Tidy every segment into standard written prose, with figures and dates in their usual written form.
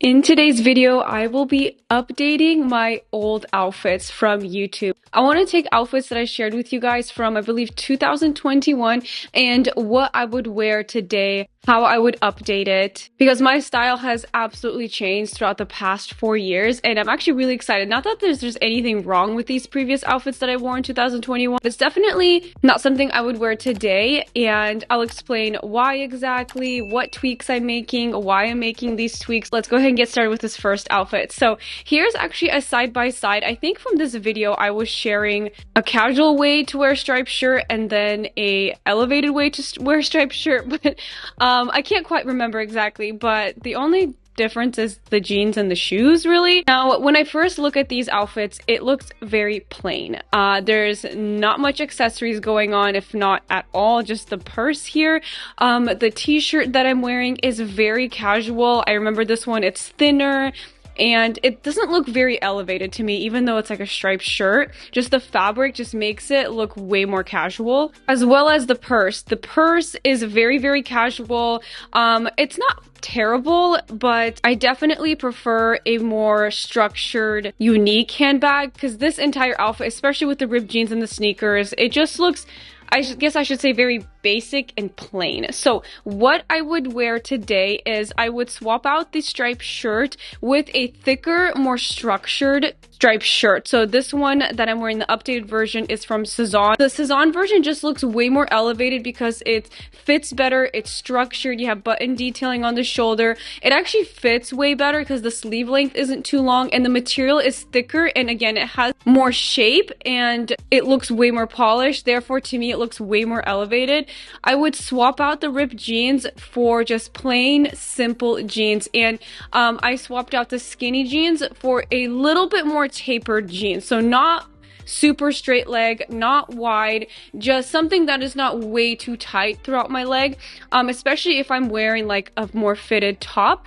In today's video, I will be updating my old outfits from YouTube. I want to take outfits that I shared with you guys from, I believe, 2021 and what I would wear today, how I would update it, because my style has absolutely changed throughout the past 4 years, and I'm actually really excited. Not that there's anything wrong with these previous outfits that I wore in 2021, but it's definitely not something I would wear today, and I'll explain why exactly, what tweaks I'm making, why I'm making these tweaks. Let's go ahead and get started with this first outfit. So here's actually a side-by-side. I think from this video I was sharing a casual way to wear a striped shirt and then a elevated way to wear a striped shirt, but I can't quite remember exactly, but the only difference is the jeans and the shoes, really. Now, when I first look at these outfits, it looks very plain. There's not much accessories going on, if not at all, just the purse here. The t-shirt that I'm wearing is very casual. I remember this one, it's thinner, and it doesn't look very elevated to me, even though it's like a striped shirt. Just the fabric just makes it look way more casual, as well as the purse. The purse is very, very casual. It's not terrible, but I definitely prefer a more structured, unique handbag, because this entire outfit, especially with the ripped jeans and the sneakers, it just looks, I guess I should say, very basic and plain. So what I would wear today is I would swap out the striped shirt with a thicker, more structured striped shirt. So this one that I'm wearing, the updated version, is from Cezanne. The Cezanne version just looks way more elevated because it fits better, it's structured, you have button detailing on the shoulder. It actually fits way better because the sleeve length isn't too long and the material is thicker, and again, it has more shape and it looks way more polished. Therefore, to me, it looks way more elevated. I would swap out the ripped jeans for just plain, simple jeans, and I swapped out the skinny jeans for a little bit more tapered jeans. So not super straight leg, not wide, just something that is not way too tight throughout my leg, especially if I'm wearing like a more fitted top,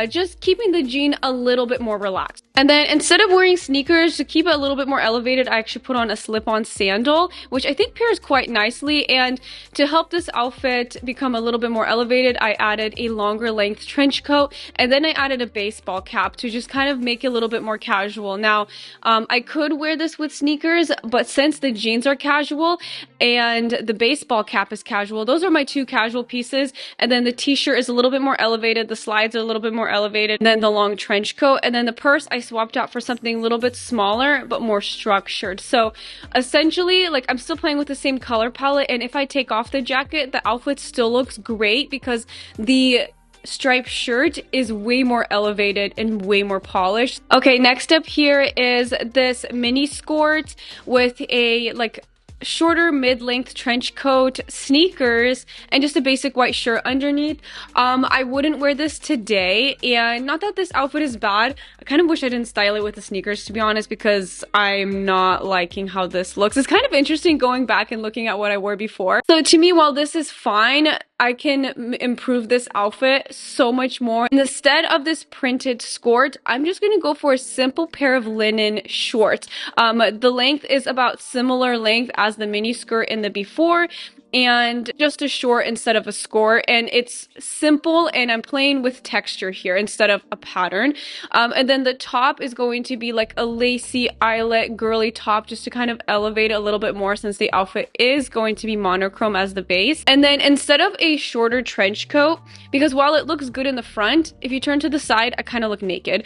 just keeping the jean a little bit more relaxed. And then instead of wearing sneakers, to keep it a little bit more elevated, I actually put on a slip-on sandal, which I think pairs quite nicely. And to help this outfit become a little bit more elevated, I added a longer length trench coat, and then I added a baseball cap to just kind of make it a little bit more casual. Now, I could wear this with sneakers, but since the jeans are casual and the baseball cap is casual, those are my two casual pieces. And then the t-shirt is a little bit more elevated, the slides are a little bit more elevated, and then the long trench coat, and then the purse I swapped out for something a little bit smaller but more structured. So essentially, like, I'm still playing with the same color palette, and if I take off the jacket, the outfit still looks great because the striped shirt is way more elevated and way more polished. Okay, next up here is this mini skirt with a like shorter mid-length trench coat, sneakers, and just a basic white shirt underneath. I wouldn't wear this today, and not that this outfit is bad. I kind of wish I didn't style it with the sneakers, to be honest, because I'm not liking how this looks. It's kind of interesting going back and looking at what I wore before. So to me, while this is fine, I can improve this outfit so much more. Instead of this printed skirt, I'm just gonna go for a simple pair of linen shorts. The length is about similar length as the mini skirt in the before, and just a short instead of a skirt, and it's simple, and I'm playing with texture here instead of a pattern. And then the top is going to be like a lacy eyelet girly top, just to kind of elevate it a little bit more since the outfit is going to be monochrome as the base. And then instead of a shorter trench coat, because while it looks good in the front, if you turn to the side, I kind of look naked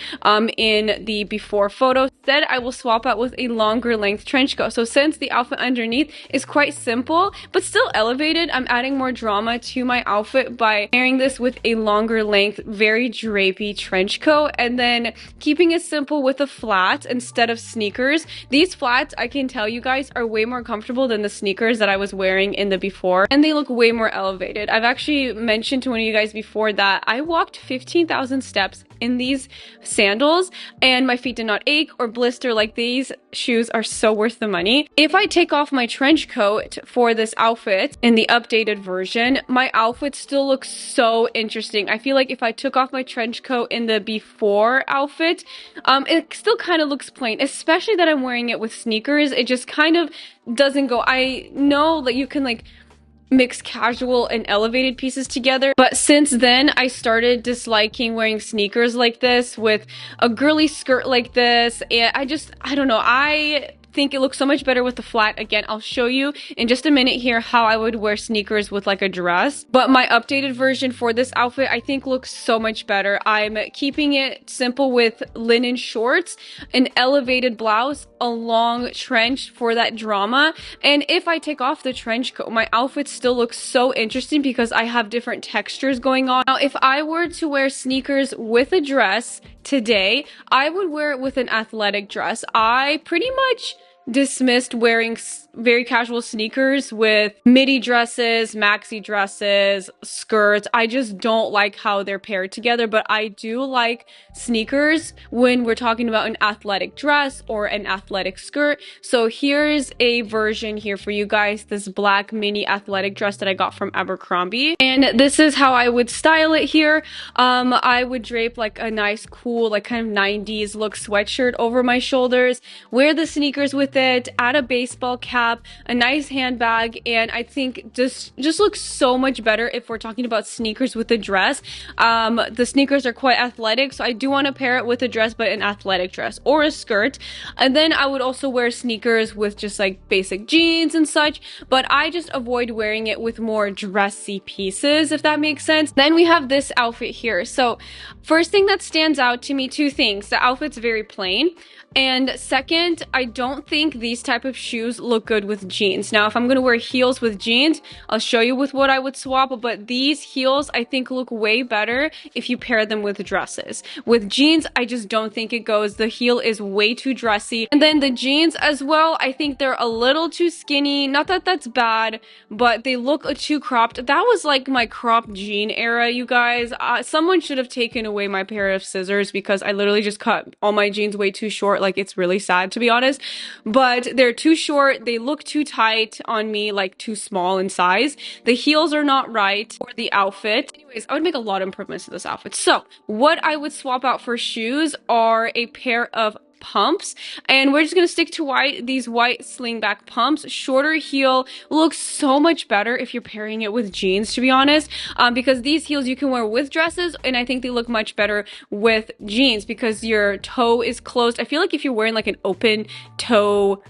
in the before photo. Instead, I will swap out with a longer length trench coat. So since the outfit underneath is quite simple but still elevated, I'm adding more drama to my outfit by pairing this with a longer length, very drapey trench coat, and then keeping it simple with a flat instead of sneakers. These flats, I can tell you guys, are way more comfortable than the sneakers that I was wearing in the before, and they look way more elevated. I've actually mentioned to one of you guys before that I walked 15,000 steps in these sandals and my feet did not ache or blister. Like, these shoes are so worth the money. If I take off my trench coat for this outfit in the updated version, my outfit still looks so interesting. I feel like if I took off my trench coat in the before outfit, it still kind of looks plain, especially that I'm wearing it with sneakers. It just kind of doesn't go. I know that you can like mix casual and elevated pieces together. But since then, I started disliking wearing sneakers like this with a girly skirt like this. And I don't know. I think it looks so much better with the flat. Again, I'll show you in just a minute here how I would wear sneakers with like a dress. But my updated version for this outfit, I think looks so much better. I'm keeping it simple with linen shorts, an elevated blouse, a long trench for that drama. And if I take off the trench coat, my outfit still looks so interesting because I have different textures going on. Now, if I were to wear sneakers with a dress today, I would wear it with an athletic dress. I pretty much dismissed wearing very casual sneakers with midi dresses, maxi dresses, skirts. I just don't like how they're paired together, but I do like sneakers when we're talking about an athletic dress or an athletic skirt. So here's a version here for you guys, this black mini athletic dress that I got from Abercrombie. And this is how I would style it here. I would drape like a nice cool, like kind of 90s look sweatshirt over my shoulders, wear the sneakers with it, add a baseball cap, a nice handbag, and I think just looks so much better if we're talking about sneakers with a dress. The sneakers are quite athletic, so I do want to pair it with a dress, but an athletic dress or a skirt. And then I would also wear sneakers with just like basic jeans and such, but I just avoid wearing it with more dressy pieces, if that makes sense. Then we have this outfit here. So first thing that stands out to me, two things. The outfit's very plain. And second, I don't think these type of shoes look good with jeans. Now, if I'm going to wear heels with jeans, I'll show you with what I would swap, but these heels I think look way better if you pair them with dresses. With jeans, I just don't think it goes. The heel is way too dressy. And then the jeans as well, I think they're a little too skinny. Not that that's bad, but they look too cropped. That was like my cropped jean era, you guys. Someone should have taken away my pair of scissors because I literally just cut all my jeans way too short. Like, it's really sad, to be honest, but they're too short. They look too tight on me, like too small in size. The heels are not right for the outfit. Anyways, I would make a lot of improvements to this outfit. So what I would swap out for shoes are a pair of pumps, and we're just gonna stick to these white slingback pumps. Shorter heel looks so much better if you're pairing it with jeans, to be honest, because these heels you can wear with dresses, and I think they look much better with jeans because your toe is closed. I feel like if you're wearing like an open toe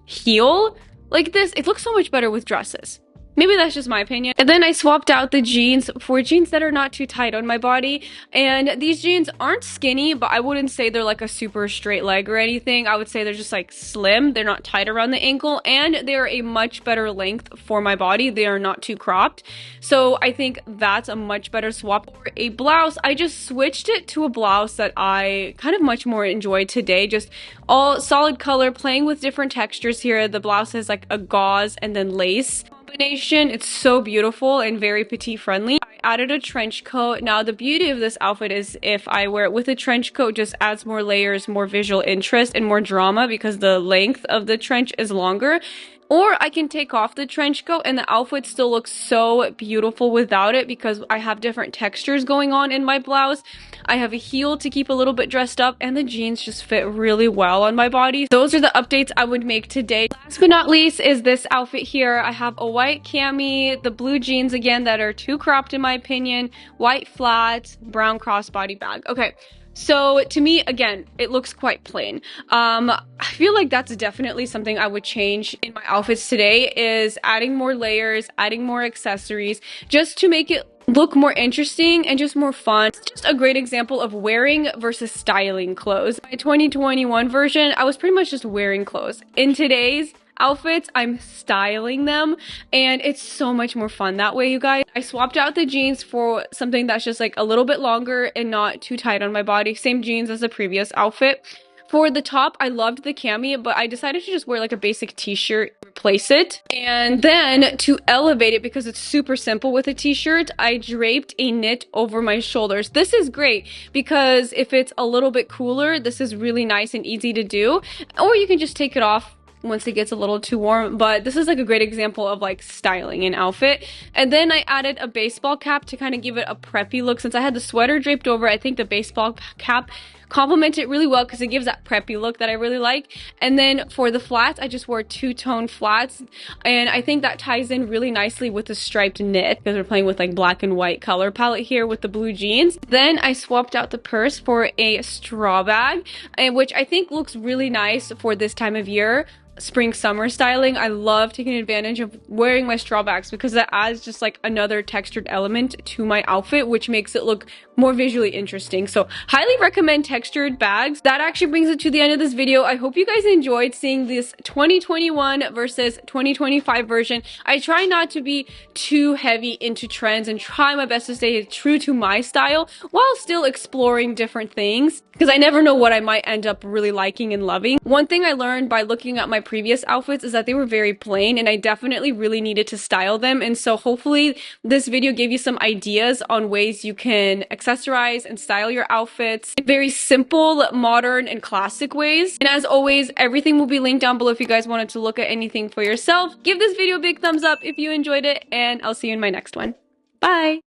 heel like this, it looks so much better with dresses. Maybe that's just my opinion. And then I swapped out the jeans for jeans that are not too tight on my body. And these jeans aren't skinny, but I wouldn't say they're like a super straight leg or anything. I would say they're just like slim. They're not tight around the ankle, and they're a much better length for my body. They are not too cropped. So I think that's a much better swap. For a blouse, I just switched it to a blouse that I kind of much more enjoy today. Just all solid color, playing with different textures here. The blouse has like a gauze and then lace combination. It's so beautiful and very petite friendly. I added a trench coat. Now the beauty of this outfit is if I wear it with a trench coat, just adds more layers, more visual interest, and more drama because the length of the trench is longer. Or I can take off the trench coat and the outfit still looks so beautiful without it because I have different textures going on in my blouse. I have a heel to keep a little bit dressed up, and the jeans just fit really well on my body. Those are the updates I would make today. Last but not least is this outfit here. I have a white cami, the blue jeans again that are too cropped in my opinion, white flat, brown crossbody bag. Okay. So to me, again, it looks quite plain. I feel like that's definitely something I would change in my outfits today, is adding more layers, adding more accessories, just to make it look more interesting and just more fun. It's just a great example of wearing versus styling clothes. My 2021 version, I was pretty much just wearing clothes. In today's outfits, I'm styling them, and it's so much more fun that way, you guys. I swapped out the jeans for something that's just like a little bit longer and not too tight on my body. Same jeans as the previous outfit. For the top, I loved the cami, but I decided to just wear like a basic t-shirt, replace it. And then to elevate it, because it's super simple with a t-shirt, I draped a knit over my shoulders. This is great because if it's a little bit cooler, this is really nice and easy to do. Or you can just take it off once it gets a little too warm, but this is like a great example of like styling an outfit. And then I added a baseball cap to kind of give it a preppy look. Since I had the sweater draped over, I think the baseball cap complement it really well because it gives that preppy look that I really like. And then for the flats, I just wore two-tone flats, and I think that ties in really nicely with the striped knit because we're playing with like black and white color palette here with the blue jeans. Then I swapped out the purse for a straw bag, which I think looks really nice for this time of year. Spring summer styling. I love taking advantage of wearing my straw bags because that adds just like another textured element to my outfit, which makes it look more visually interesting. So highly recommend textured bags. That actually brings it to the end of this video. I hope you guys enjoyed seeing this 2021 versus 2025 version. I try not to be too heavy into trends and try my best to stay true to my style while still exploring different things because I never know what I might end up really liking and loving. One thing I learned by looking at my previous outfits is that they were very plain, and I definitely really needed to style them. And so hopefully this video gave you some ideas on ways you can accessorize and style your outfits in very simple, modern, and classic ways. And as always, everything will be linked down below if you guys wanted to look at anything for yourself. Give this video a big thumbs up if you enjoyed it, and I'll see you in my next one. Bye!